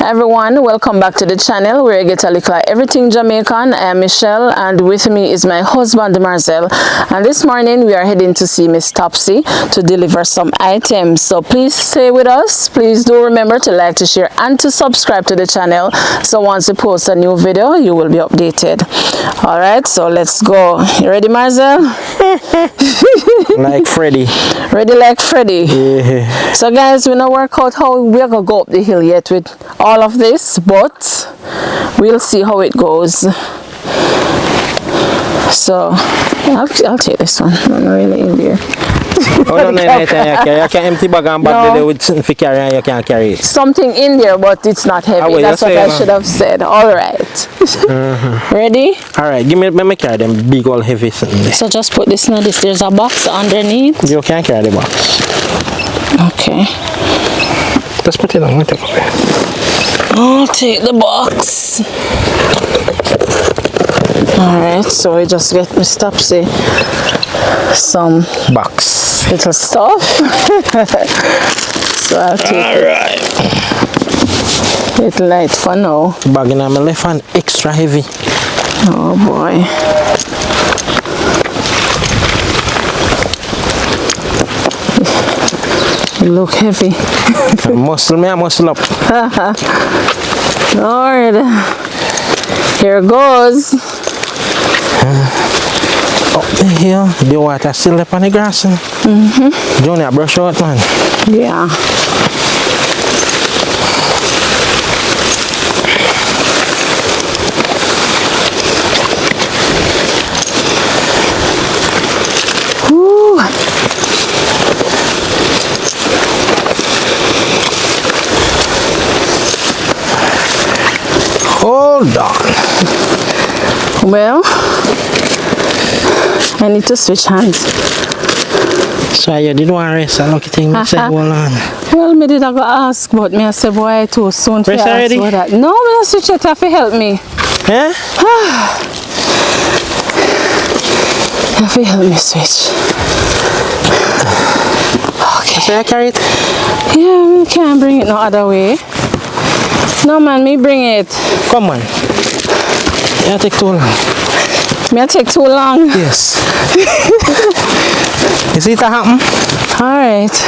Everyone, welcome back to the channel where I get a little everything Jamaican. I am Michelle and with me is my husband Marcel, and this morning we are heading to see Miss Topsy to deliver some items. So please stay with us. Please do remember to like, to share and to subscribe to the channel, so once we post a new video you will be updated. Alright, so let's go. You ready, Marcel? Like Freddy. Ready like Freddy? Yeah. So guys, we don't work out how we're gonna go up the hill yet with all of this, but we'll see how it goes. So I'll take this one. I'm really in there. Oh, no, you can empty bag and bag there with something for carry and you can't carry it. Something in there, but it's not heavy. That's what I should have said. Alright. Ready? Alright, give me carry them big old heavy something. So just put this in this. There's a box underneath. You can't carry the box. Okay. Just put it on. Take it. I'll take the box. Alright, so we just get Miss Topsy some box little stuff. So I'll take it. Little light for now. Bag in my left hand extra heavy. Oh boy. You look heavy. Muscle me, I muscle up. Lord. Here goes. Up the hill, the water still up on the grass. Junior, brush out, man. Yeah. Woo. Hold on. Well, I need to switch hands. So you didn't want to rest, I lucky thing me say hold on. Well, me did I go ask, but me I say boy too soon to ask already? for that. No, me I switch it off to help me. Eh? Have to help me switch. Okay. So I carry it? Yeah, we can't bring it no other way. No man, me bring it. Come on. You take too long. Me I take too long. Yes. You see it happen? Alright.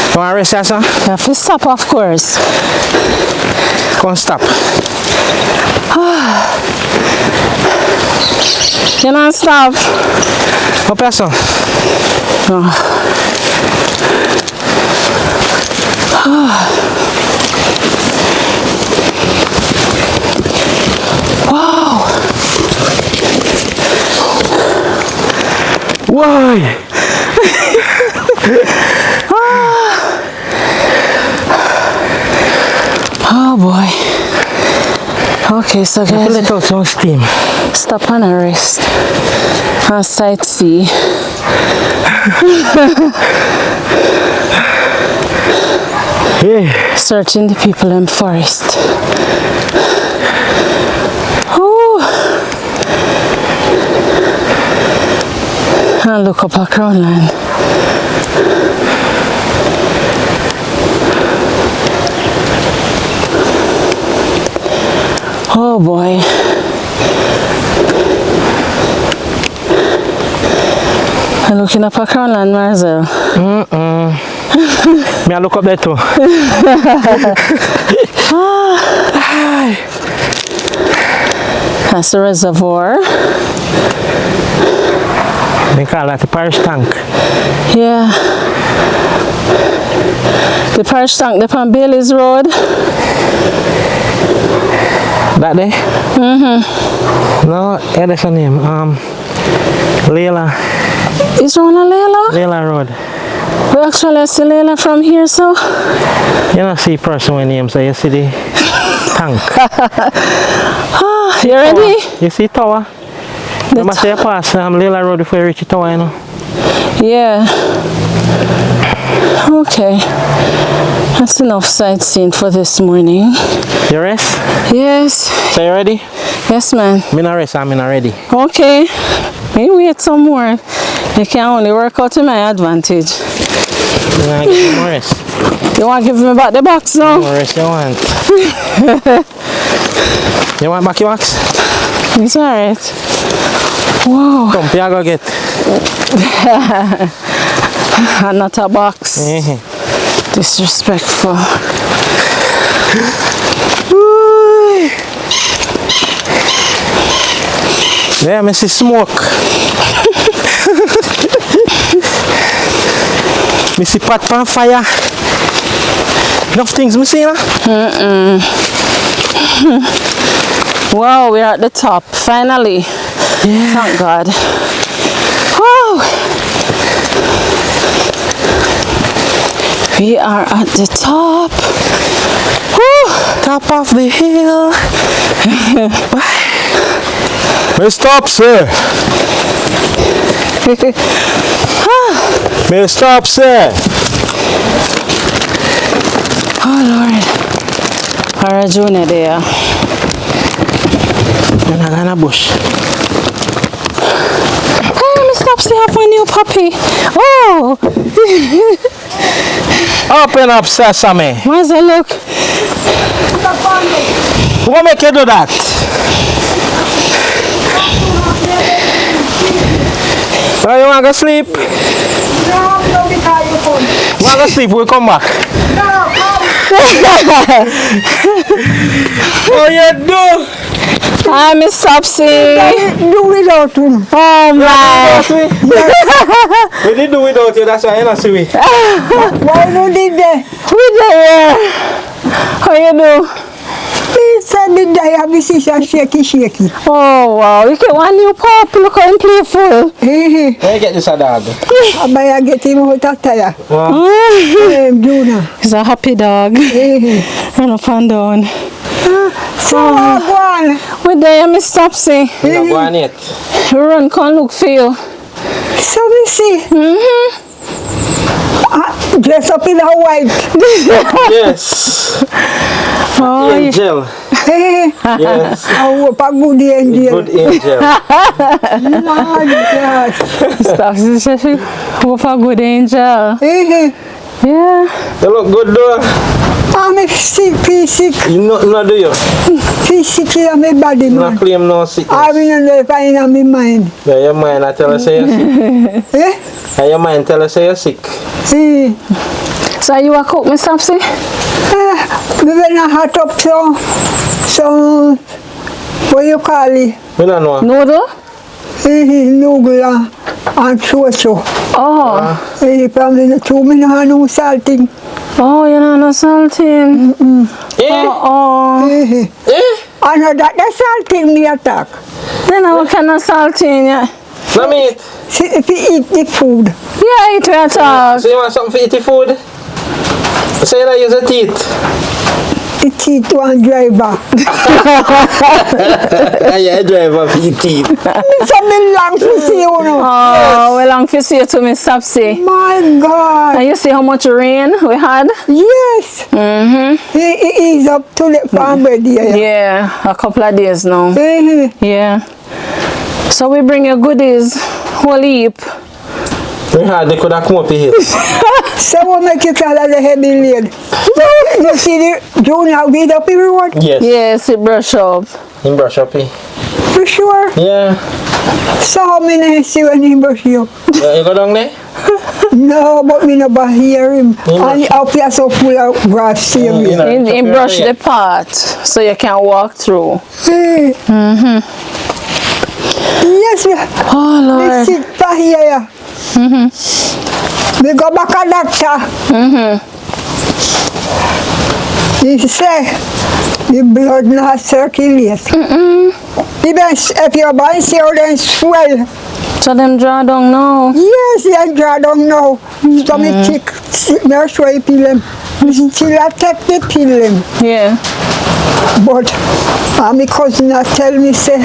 You want to rest, sir? You have to stop, of course. Come on, stop. You don't stop. Up here, son. Wow. Why? Oh boy. Okay, so guys, Let out some steam. stop and rest and sightsee. Yeah. Searching the people in forest. Ooh. And look up our crown line. Oh boy. I'm looking up a crown land, Marcel. Me I look up there too. That's the reservoir. They call that the parish tank. Yeah. The parish tank, the on Bailey's Road. That day? No, yeah, that's her name. Layla. Is there one on Layla? Layla Road. We actually see Layla from here, so. You don't see person with name, so you see the tank. You ready? You see tower? You must say you pass Layla Road before you reach the tower, you know? Yeah. Okay. That's enough sightseeing for this morning. You rest? Yes. So you ready? Yes, man. Me not rest, I'm not ready. Okay. Maybe wait some more. You can only work out to my advantage. Me not give you more rest. You want to give me back the box now? More rest you want. You want back your box? It's alright. Wow. Come, here I go get. Not a box. Disrespectful. Yeah, I see smoke. I see pot on fire. Enough things I see, huh? Wow, we're at the top. Finally. Yeah. Thank God. Wow. We are at the top. Woo. Top of the hill. Miss Topsy. Miss Topsy. Oh Lord. Our junior there. You're not gonna bush. Hey, Miss Topsy have my new puppy. Oh. Open up, Sesame. Where's the look? What make you do that? So you want to go sleep? No, because you come. Want to go sleep? We'll come back. No, Oh, you do? Hi, Miss Topsy. do without him. Oh my. We did do without you, that's why you not see me. Why you did that? We there. How you do? He said the day I have sister shaky. Oh wow, you get one new pup. Look how him playful. Hey, Where you get this a dog? I buy get him out of tire. Juna. He's a happy dog. Hey, Run up and down. so go on. We there, Miss Topsy. You not going yet. We run, come look for you. So we see. Dress up in a white. Yes. Oh, Angel. Hey, Yes. I hope a good angel. Good angel. Lord God. Miss Topsy says she hope a good angel. Hey, Yeah. You look good though. I'm a sick, You not do you? physically in my body, You not man. claim no sickness. I don't know if I in my mind. Yeah, your mind I tell us say you're sick. Eh? And your mind tell us say you're sick. Hey. So you a cook, Miss Topsy? We when I hot up so what you call it? We don't know. Noodle? Noodle and so. Oh. From the 2 minutes no salting. Oh, you know no salting. Eh? Oh. I know that the salting me attack. Then I can of salting, yeah. No meat. See if you eat the food. Yeah, it will talk. So you want something for eating food? So you don't use your teeth? The teeth one driver. Yeah, driver for your teeth. Something long to see you know. Oh, we long to see you too, Miss Topsy. My God. And you see how much rain we had? Yes. Mm-hmm. He is up to the farm ready. Yeah, a couple of days now. Yeah. So we bring you goodies, whole heap. We had they could have come up here. So what make you call her the heavy lid? You see the junior weed up the road? Yes. Yes, it brush up. He brush up here. For sure. Yeah. So how many see when he brush you? You go down there? No, but me never hear him. And the up here so full of grass, see me. He brush the path so you can walk through. Hey. Yes, we Oh, we Lord. sit for here. We go back a doctor. He say the blood not circulate. Even if your body see then swell. So them draw down now. Yes, I draw down now. So me take me show you pill him. Still I take the pill him. Yeah. But my cousin tell me say,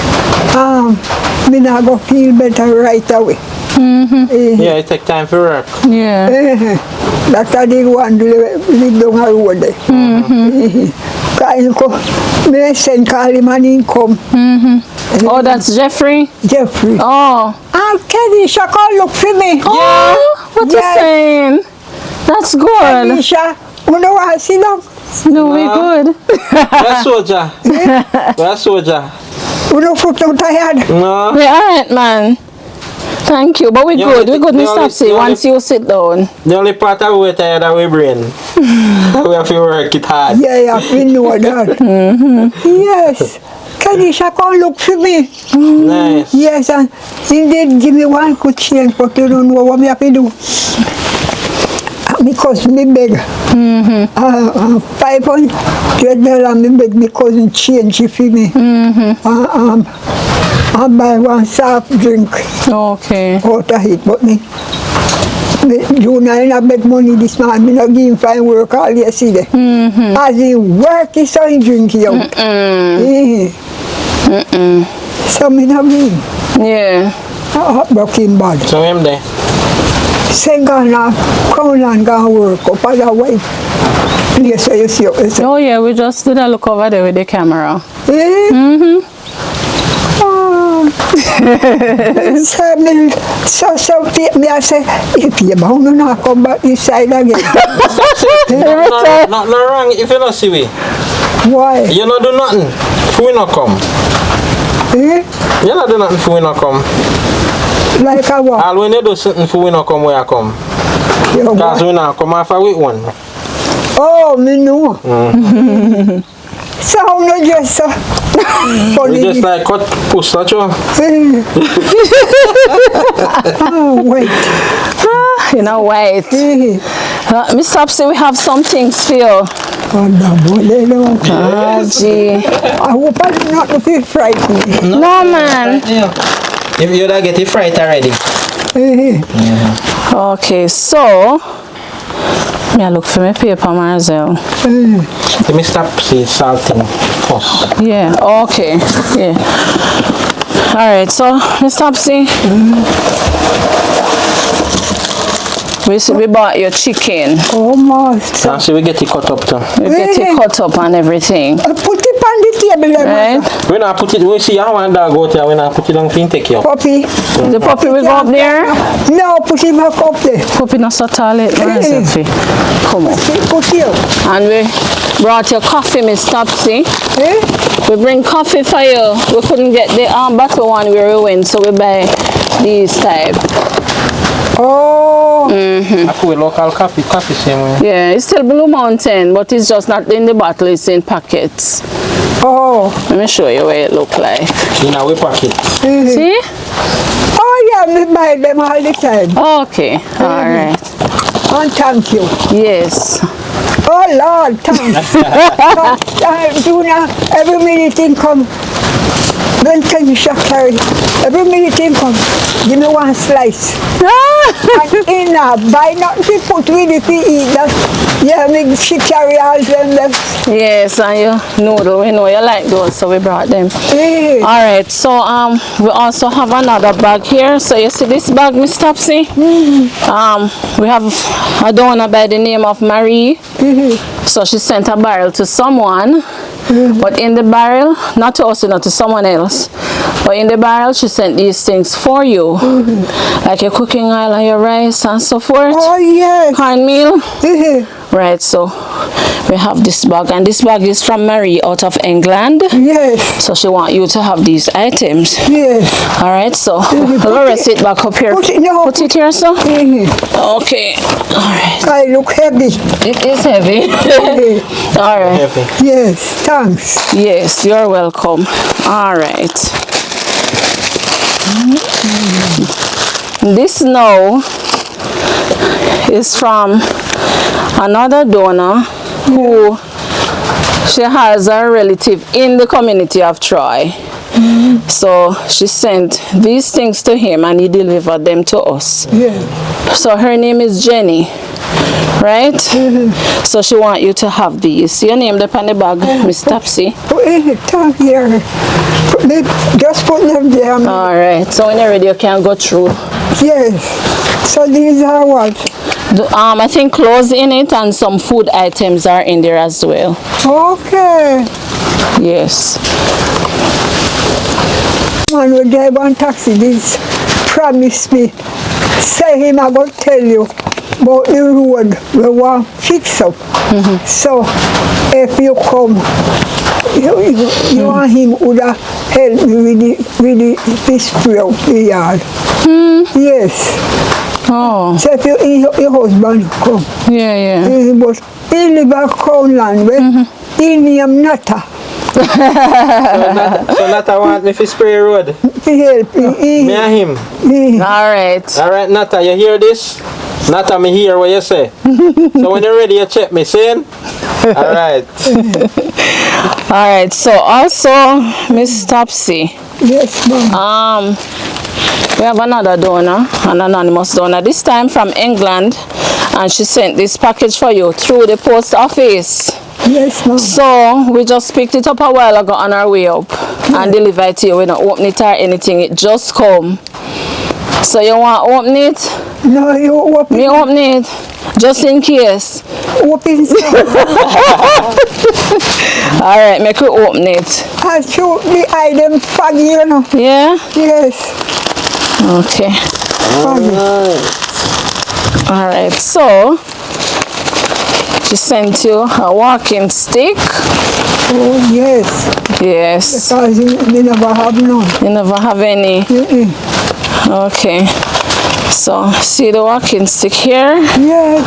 me not go feel better right away. Yeah, it take time for work. Yeah. That's the one live down the road there. Me send call him and he come. Oh, that's Jeffrey? Jeffrey. Oh. And Kenisha come look for me. Oh, what you Yes. saying? That's good. Kenisha, you know what I see them? No, we good. We're soldier. We're soldier. You know foot out tired. No. We alright, man. Thank you, but we You good. only- We good, you Miss only- Topsy, you only- once you sit down. The only part of we tired of we brain. We have to work it hard. Yeah, we know that. Yes. Kenisha come look for me. Nice. Yes, and he did give me one good change, but you don't know what me have to do. Because me beg. $500 me beg me cousin change it for me. And buy one soft drink Okay. out of it, but me Junior I beg money this man, me not give him fine work all yesterday. As he work, he saw him drink it out. So me not give him. Yeah. Broke him bad. So him there. Say gonna come and go work up as a wife. Yes, so you see up there. Oh, yeah, we just did a look over there with the camera. So me I say, if you bound to not come back this side again. Not wrong if you not see we. Why? You not do nothing if we not come. You not do nothing if we not come. Like a what? All when you do something if we not come, where I come. You Because what? we not come after with one. Oh, me know. So how no just so We funny. just like cut push that you. Oh, wait. You know, wait. Miss Topsy, we have some things for you. Oh, no, boy, they don't. Ah, gee. I hope I do not feel frightened. No, man. If you don't get it fright already. Okay, so me I look for my paper, Marcel. Let me stop see salting first. Yeah, okay. Yeah. Alright, so Miss Topsy. We bought your chicken. Oh, master. Now see we get it cut up too. We get it cut up and everything. Put it on the table, there, Right? We not put it, we see how one dog out here, we not put it on clean take care. Puppy. The puppy will go up there. No, put him back up there. Puppy not so toilet, Marcel. Come on. Put here. And we brought your coffee, Miss Topsy. We bring coffee for you. We couldn't get the bottle one where we went, so we buy these type. Oh. I feel local coffee same way. Yeah, it's still Blue Mountain, but it's just not in the bottle, it's in packets. Oh. Let me show you what it look like. In our pocket. See? Oh, yeah, me buy them all the time. Okay, all right. And thank you. Yes. Oh, Lord, thanks. Junior, every minute in come. Then can you shock carry? Every minute in come. Give me one slice. And in buy nothing to put with it to eat. That, yeah, me she carry all them. Yes, and your noodle, we know you like those, so we brought them. Eh. All right, so we also have another bag here. So you see this bag, Miss Topsy? We have a donor by the name of Marie. So she sent a barrel to someone, but in the barrel, not to us, not to someone else, but in the barrel she sent these things for you, like your cooking oil and your rice and so forth. Oh, yes. Cornmeal. Right, so we have this bag, and this bag is from Marie out of England. Yes. So she want you to have these items. Yes. All right, so Laura, sit back up here. Put it, no, Put it here, so. Eh. Okay. All right. I look heavy. It is heavy. All right. Heavy. Yes, thanks. Yes, you're welcome. All right. This now is from another donor who she has a relative in the community of Troy. So she sent these things to him and he delivered them to us. Yeah. So her name is Jenny, right? So she want you to have these. See your name up on the bag, Miss Topsy. Come here. Just put them there. All right. So when you're ready, you can go through Yes. So these are what? I think clothes in it and some food items are in there as well. Okay. Yes. Man, when they want taxi, this promise me. Say him, I go tell you about the road we want fix up. So if you come, you want him would help me with the spray of the yard. Yes. Oh. So if your husband come, Yeah. but he live at Crown Land, where he name Nata. So Nata want me to spray road. To help Me and him. All right. Alright, Nata, you hear this? Nata, me hear what you say. So when you're ready, you check me, see? Alright. All right. So also, Miss Topsy. Yes, ma'am. We have another donor, an anonymous donor, this time from England, and she sent this package for you through the post office. Yes, ma'am. So we just picked it up a while ago on our way up and delivered it to you. We don't open it or anything, it just come. So you want to open it? No, you open. Me open it, just in case. Open Alright, make we open it. I shoot the item foggy, you know. Yeah? Yes. Okay. Foggy. Alright, so she sent you a walking stick. Oh, yes. Yes. Because we never have none. You never have any. Okay. So see the walking stick here? Yes.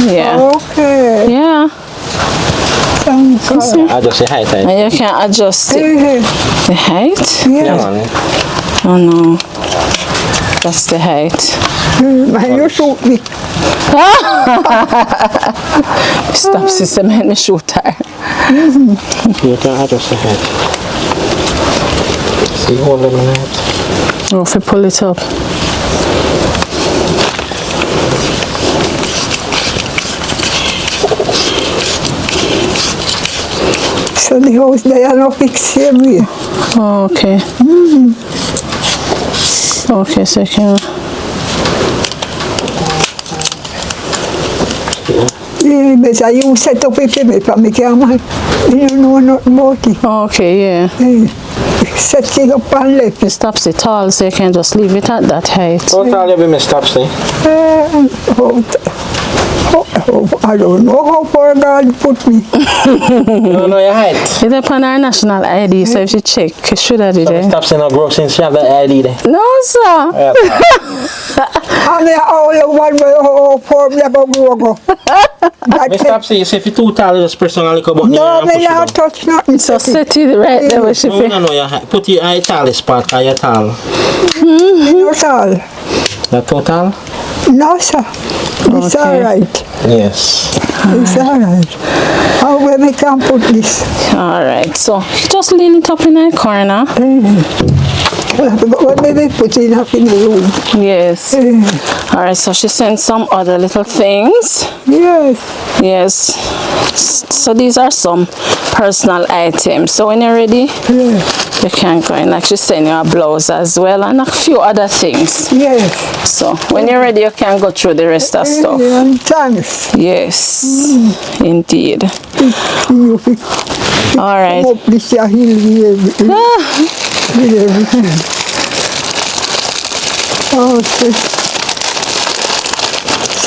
Yeah. Okay. Yeah. Thank God. I just say hi, And you can adjust it. The height? Yes. Oh no. That's the height. Man, you shoot me. Stop, sister, make me shoot her. You can adjust the head. See, hold them in it. Oh, if you pull it up. So the house they are not fixed same way. Oh, okay. Okay, so you can. Really better you set up a payment for me, man. You don't know nothing about it. Okay, yeah. Set it up and left. Miss Topsy tall, so you can just leave it at that height. How tall you be, Miss Topsy? I don't know how far God put me. You don't know your height. It's upon our national ID, so if you check, you should have it So Miss there. Topsy not grow since she have the ID there. No, sir. Yeah. And they are all the one way how far me go go. Miss Topsy, you say if you too tall, you just press on a little button here No, and me push it not down. touch nothing. So set it right there where she No, we don't know your height. Put your eye tallest part, because you're tall. Not all. Not too tall? No, sir. It's Okay. all right. Yes. It's all right. How will we can put this? Alright, so just lean it up in that corner. What maybe put it up in the room? Yes. Alright, so she sent some other little things. Yes. Yes. So these are some personal items. So when you're ready, you can go in. Like she sent you a blouse as well and a few other things. Yes. So when you're ready, you can go through the rest of stuff. Thanks. Yes, indeed. You All right. come up this hill with everything. Okay.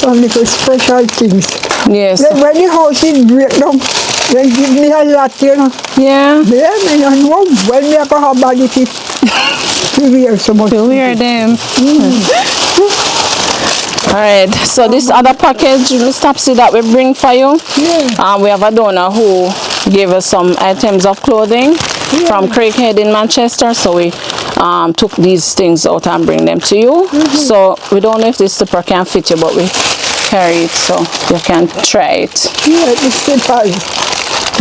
Some little special things. Yes. Then when the house is break down, they give me a lot, you know. Yeah. Then I don't know when me go have body to wear so much. To wear them. All right. So this other package, Miss Topsy, that we bring for you. Yeah. We have a donor who gave us some items of clothing from Craighead in Manchester. So we took these things out and bring them to you. So we don't know if this slipper can fit you, but we carry it so you can try it. Yeah, it's simple.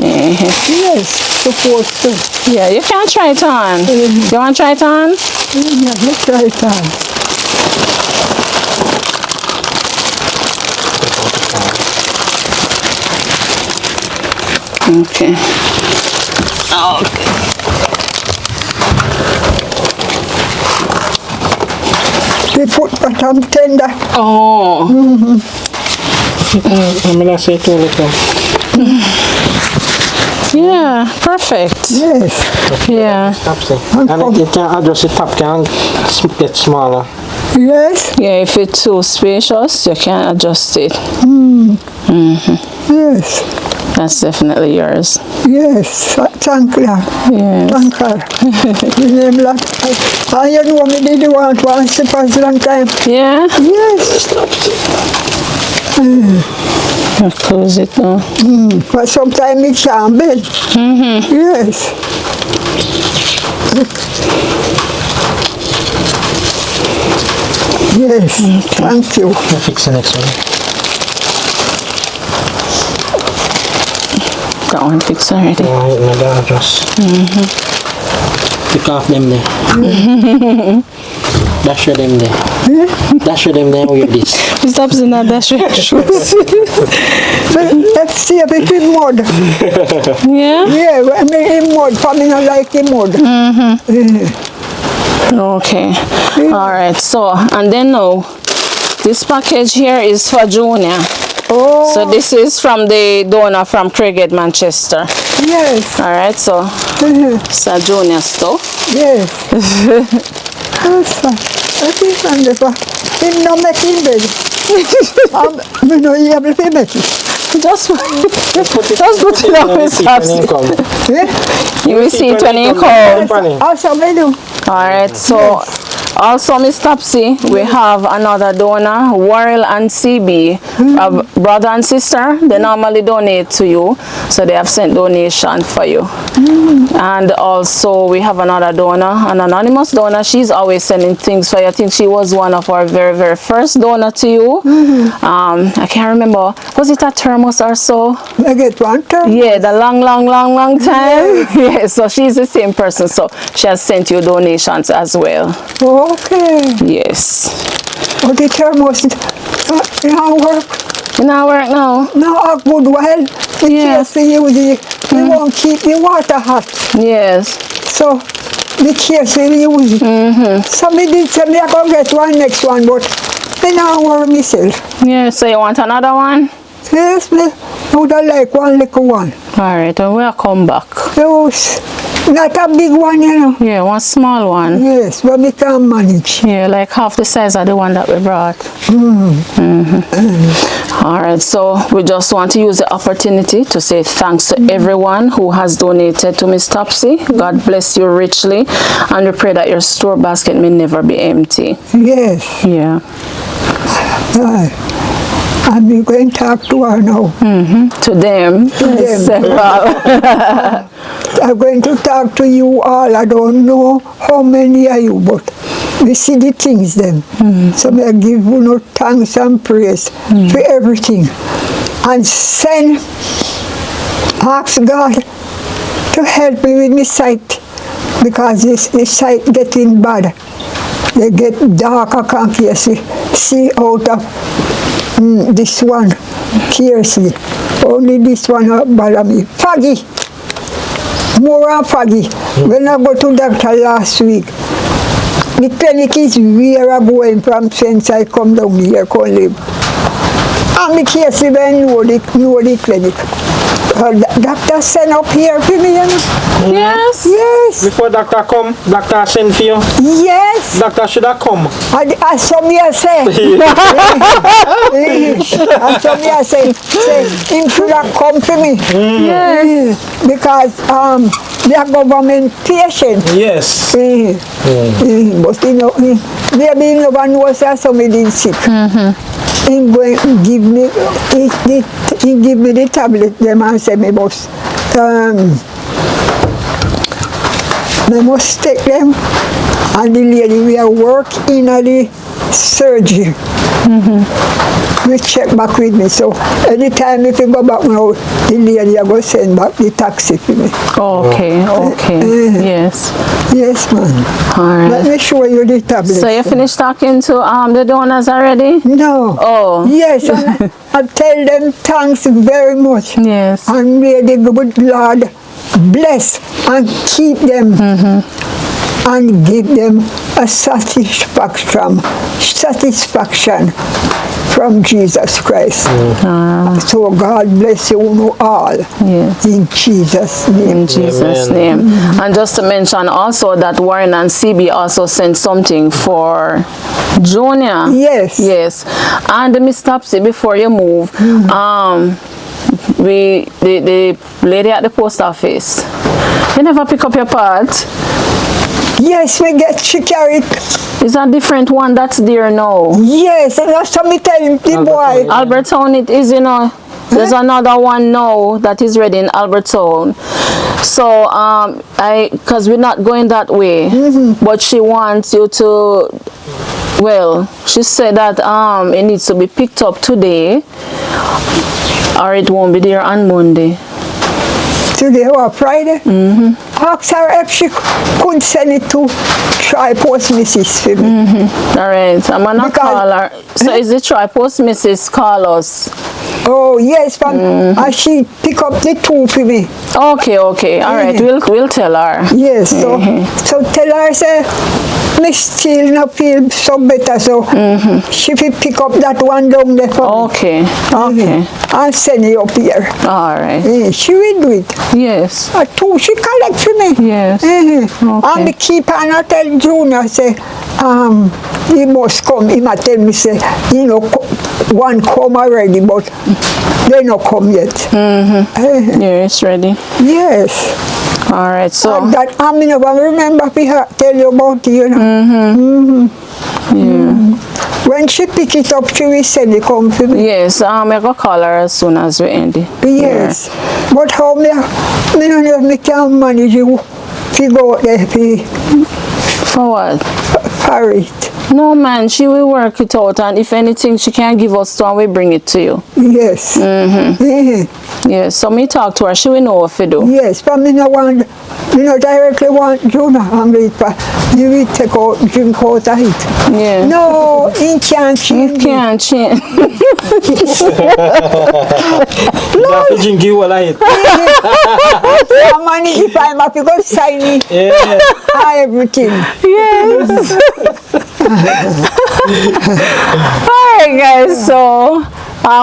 Yes, supposed to. Yeah, you can try it on. You want to try it on? Yeah, let's try it on. Okay. Okay. The foot bottom tender. Oh. I'm gonna say too little. Yeah, perfect. Yes. Yeah. Topsy. And you can adjust the top, can get smaller. Yes. Yeah, if it's too spacious, you can adjust it. Yes. That's definitely yours. Yes. Thank you. Yes. Thank her. The name like, and you know me did want one for a long time. Yeah? Yes. I'll close it now. But sometimes it can't be. Yes. Yes. Thank you. I'll fix the next one. That one fixed already. Alright, now that adjust. Pick off them there. Dash your them there. Dash your them there with this. Miss Topsy not that shoes. Let's see if it's in mud. Yeah? Yeah, I mean in mud. For me, I like in mud. Okay. Alright, so, and then now, this package here is for Junior. Oh. So this is from the donor from Craighead, Manchester. Yes. Alright, so it's a Junior stuff. Yes. That's fine. That is wonderful. Him no make him bed. We know he able to make it. Just put it on Miss Topsy. Yeah? You will see it when you come. Also, we do. Alright, so also Miss Topsy, we have another donor, Warrell and CB, a brother and sister. They normally donate to you, so they have sent donation for you. And also we have another donor, an anonymous donor. She's always sending things for you. I think she was one of our very, very first donor to you. I can't remember, was it a thermos or so? I get one term. Yeah, the long time. Yeah, so she's the same person, so she has sent you donations as well. Okay. Yes. Oh, the thermos now work. Now work now. Now a good while. The Yeah. case we use it. We won't keep the water hot. Yes. So the case we use it. Somebody did say me I go get one next one, but me now worry myself. Yeah, so you want another one? Yes, me. I would like one little one. Alright, and we'll come back. Yes. Not a big one, you know. Yeah, one small one. Yes, but we can manage. Yeah, like half the size of the one that we brought. Alright, so we just want to use the opportunity to say thanks to everyone who has donated to Miss Topsy. God bless you richly, and we pray that your store basket may never be empty. Yes. Yeah. I'm going to talk to her now. To them. Several. I'm going to talk to you all. I don't know how many are you, but we see the things then. So I give you no thanks and praise for everything. And ask God to help me with my sight, because this sight getting bad. They get dark, I can't see out of this one, seriously. Only this one bother me. Foggy. More and foggy. When I go to doctor last week, the clinic is where I'm going from since I come down here, come live. And me seriously when know the clinic. Doctor send up here for me, you know. Yes. Yes. Before doctor come, doctor send for you. Yes. Doctor should have come. I saw me say. I saw me say him should have come to me. Yes. Because they are government patient. Yes. But you know, maybe no one knows that somebody is sick. He going give me he give me the tablet. The man said me boss. I must take them, and the lady we are working at the surgery. We check back with me, so anytime if you go back now, the lady I go send back the taxi for me. Okay, yes. Yes, man. Alright. Let me show you the tablet. So you finished talking to the donors already? No. Oh. Yes, and I tell them thanks very much. Yes. And may the good Lord bless and keep them. and give them a satisfaction from Jesus Christ. So God bless you all. Yes. In Jesus' name. In Jesus' name. And just to mention also that Warren and CB also sent something for Junior. Yes. Yes. And Miss Topsy, before you move, the lady at the post office, you never pick up your part? Yes, she carried. It's a different one that's there now. Yes, and that's what me tell the boy. Albertown it is, you know. There's another one now that is ready in Albertown. So, because we're not going that way, but she wants you to, well, she said that it needs to be picked up today, or it won't be there on Monday. Today or Friday? Ask her if she could send it to Try Post Mrs. for me. All right, I'm gonna call her. So is it Try Post Mrs. call us? Oh yes, and she pick up the two for me. Okay, all right, we'll tell her. Yes, so tell her say me still not feel so better, so she will pick up that one down there for me. Okay. And send it up here. All right. She will do it. Yes. Two she collect for me. Yes. And me keep on I tell Junior say he must come. He might tell me say, you know, one come already, but they not come yet. Yeah, it's ready. Yes. All right, so And that I mean, I remember we tell you about it, you know. When she pick it up, she will send it come to me. yes, I go call her as soon as we end it. Yes. But how me don't know if me can manage you to go out there For what? for it. No, man, she will work it out, and if anything she can give us to, and we bring it to you. Yes. Yes, so me talk to her, she will know what to do. Yes, but me no want, me no directly want Junior hungry, but you will take out, drink out of it. Yeah. No, he can't change. You can't change. No. Drink you all it. How many if I'm happy go sign it. Everything. Yes. Alright guys, so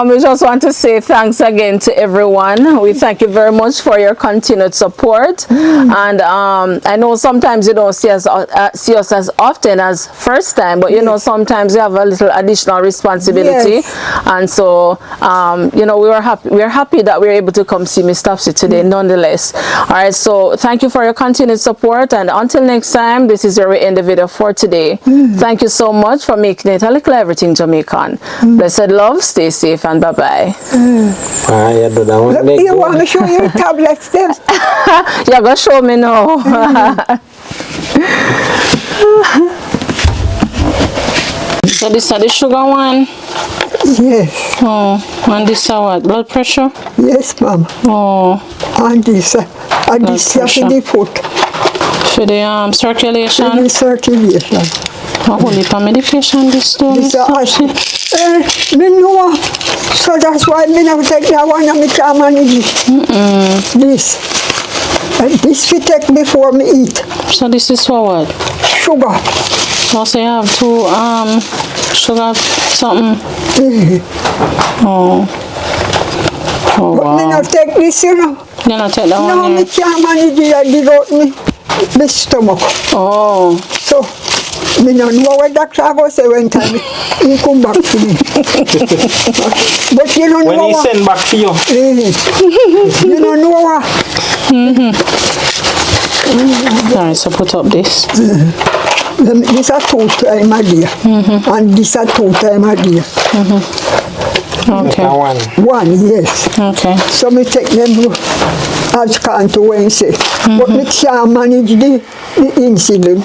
we just want to say thanks again to everyone. We thank you very much for your continued support, and I know sometimes you don't see us as often as first time, but you know sometimes we have a little additional responsibility, and so you know we're happy that we're able to come see Miss Topsy today nonetheless. All right, so thank you for your continued support, and until next time, this is where we end the video for today. Thank you so much for making it a little everything Jamaican. Blessed love, stay safe, and bye-bye. You want me to show you tablets then? You're going to show me now. So this is the sugar one? Yes. Oh, and this is what? Blood pressure? Yes, ma'am. Oh. And this is for the foot. For the circulation? For the circulation. A whole heap of medication this too. Me know. So that's why me never take that one and me can't manage it. This. And this we take before me eat. So this is for what? Sugar. Also you have two sugar something. Oh. Oh But wow. me not take this, you know. You not take that No, one me here? can't manage it. I dig out me stomach. Oh. So me don't know what doctor go say when time he come back to me. But you don't When know he what. send back for you. You don't know what. Alright, so put up this. This are 2 times a day. And this are 2 times a day. Okay. One, yes. Okay. So me take them as can't to Wednesday. But me can't manage the insulin.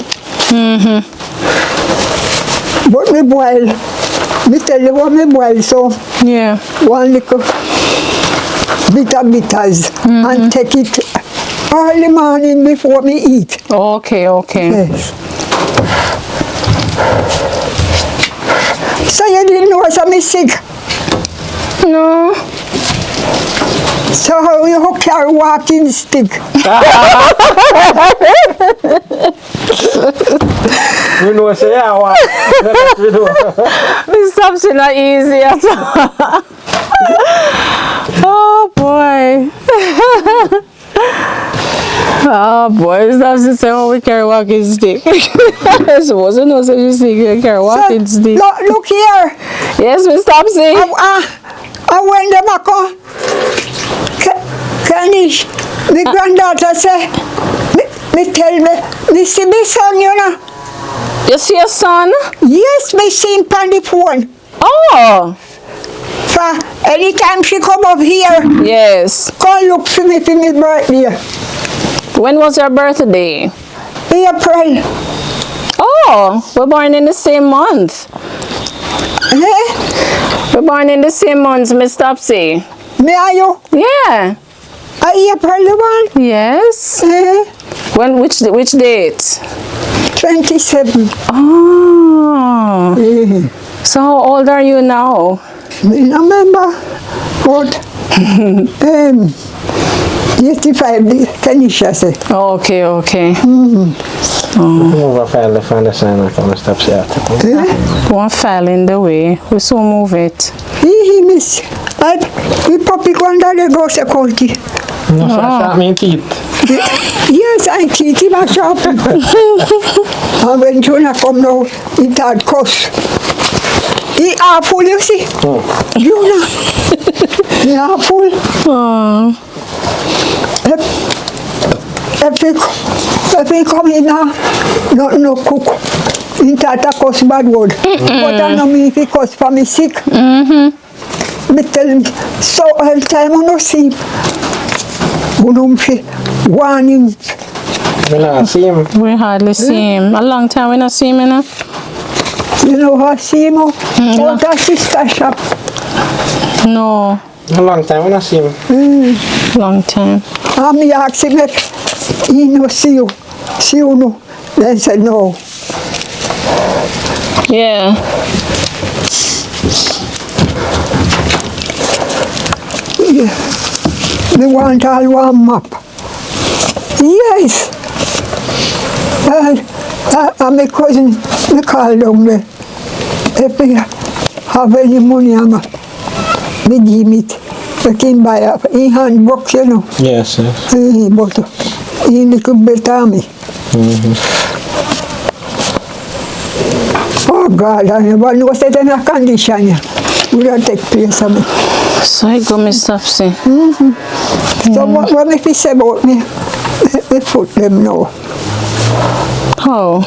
But me boil. Me tell you what me boil, so Yeah. one little bitters and take it early morning before me eat. Okay, okay. Yes. So you didn't know I'm sick? No. So how you carry walking stick? We know say yeah, what? We know. Miss Topsy not easy at all. Oh boy. Oh boy, Miss Topsy say, oh, we carry walking stick. I suppose you know, so you see you carry walking stick. Look here. Yes, Miss Topsy. I went them a come. Kanish, my granddaughter say, me tell me see my son, you know. You see your son? Yes, me see him on the phone. Oh. For anytime she come up here, Yes. come look for me for my birthday. When was your birthday? April. Oh, we're born in the same month. Eh? We're born in the same month, Miss Topsy. Me are you? Yeah. April the one? Yes. Eh? When? Which date? 27. Oh. Eh. So how old are you now? Me no remember what 85 Kanisha say. Okay, okay. Move a file left on the sign and come and stop see after. One file in the way. We so move it. He miss. The puppy granddaddy goes to county. No, so I shot me in teeth. Yes, I teach him a shop. And when Jonah come now, he had cuss. He awful, you see. Jonah. He awful. Oh. If he come in now, no cook. He tata cuss bad word. But I know me if he cuss for me sick. Me tell him, so all time I no see him. Warn him. We not see him. We hardly see him. A long time we not see him, you know. You know how I see him out of sister shop. No. A long time we not see him. Long time. And me ask him if he no see you. See you no. Then said no. Yeah. Me want all one map. Yes. And my cousin, me call down there. If me have any money, me give it. I can buy a handbook, you know. Yes, yes. But he little better me. Oh God, I never know that in a condition. We don't take place of me. So I go, Miss Topsy. So what if he say about me? They put them now. How?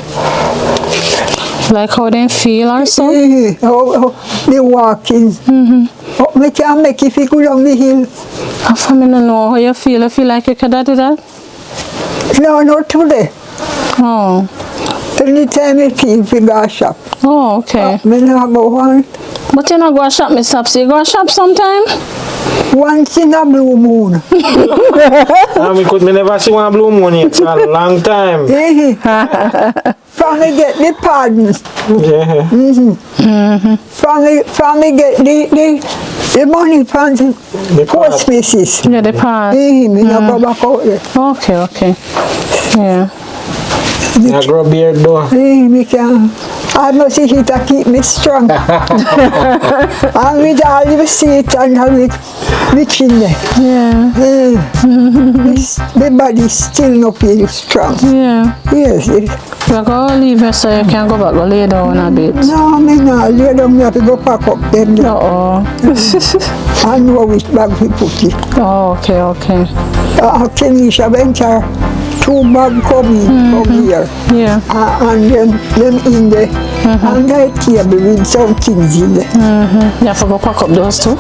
Like how they feel or so? How they walking. Me can't make if you go down the hill. How come you don't know how you feel? You feel like you could do that? No, not today. Oh. Anytime I feel to go shop. Oh, okay. Me not go one. But you not go shop, Miss Topsy. You go shop sometime? Once in a blue moon. Me never see one blue moon yet. A long time. From me get the pardons. Yeah. From me get the money from the post office. Yeah, the pass. Me not go back out there. Okay, okay. Yeah. I grow beard though. Me can. I must see it to keep me strong. And with all the seat and the chin there. Yeah. The body still not feel strong. Yeah. Yes. You go leave her so you can go back and lay down a bit. No, me not lay down. Me have to go pack up them. Uh-oh. I know which bag we put it. Oh, okay, okay. Kenisha went her 2 bags come here. Yeah. And them in there. And that table with some things in there. You have to go pack up those too?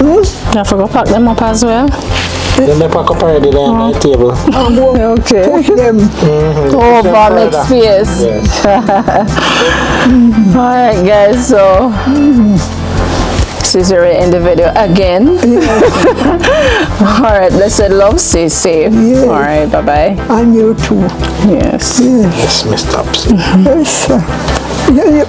You have to go pack them up as well? Then they pack up already there on the table. Okay. Push them. Over next space. Yes. Alright guys, so this is where we end the video again. Alright, blessed love, stay safe. Yeah. Alright, bye bye. And you too. Yes. Yes, Miss Topsy. Yes. Yeah.